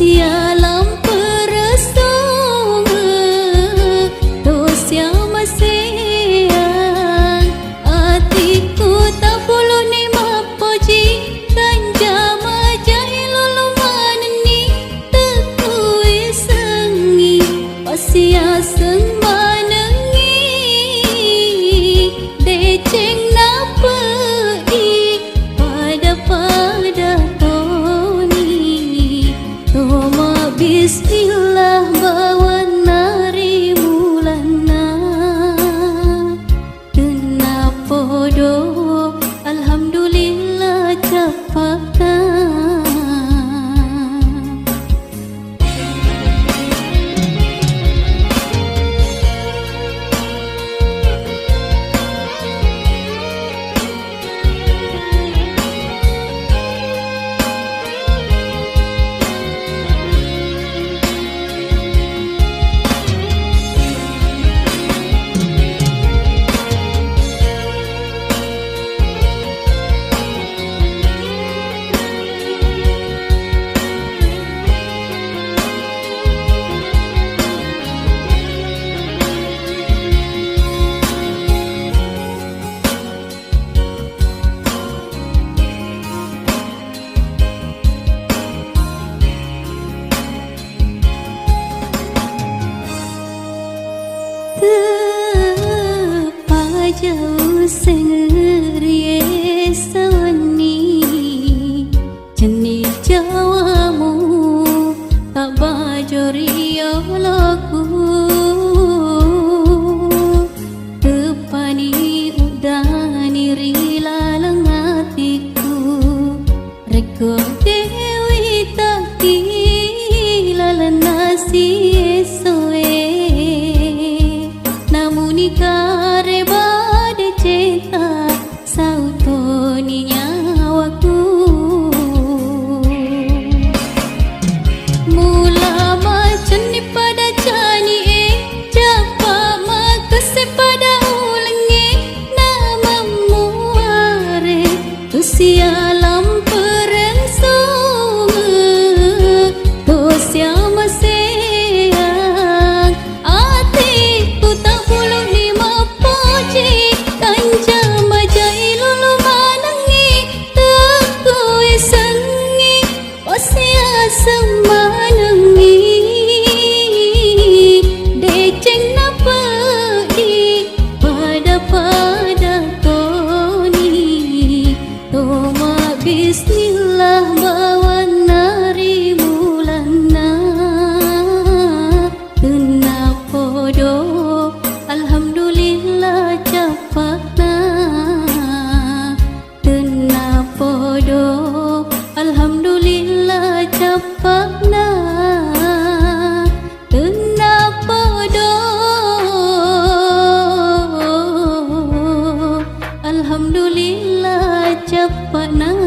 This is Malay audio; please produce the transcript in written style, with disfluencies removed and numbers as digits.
sialam peresonga dos yang masih hatiku tak boleh ni mapoji kanjama jahilul manani tekui sengi pasia seng manengi deceng napa i pada toni toma bismillah bawa nari mulana kena podo alhamdulillah capakna jauh sengerie sawani jenis jawamu tak bajori laku tepani udani rilalang hatiku reko dewi tak kilalan nasi esoe namun ikare bade cinta sautoni nyawaku mula macam ni pada cani japa makase pada ulangi nama muare tu sialam perengsonga tu siam masih bismillah bawa nari mulana kena podo alhamdulillah capakna kena podo alhamdulillah capakna kena podo alhamdulillah capakna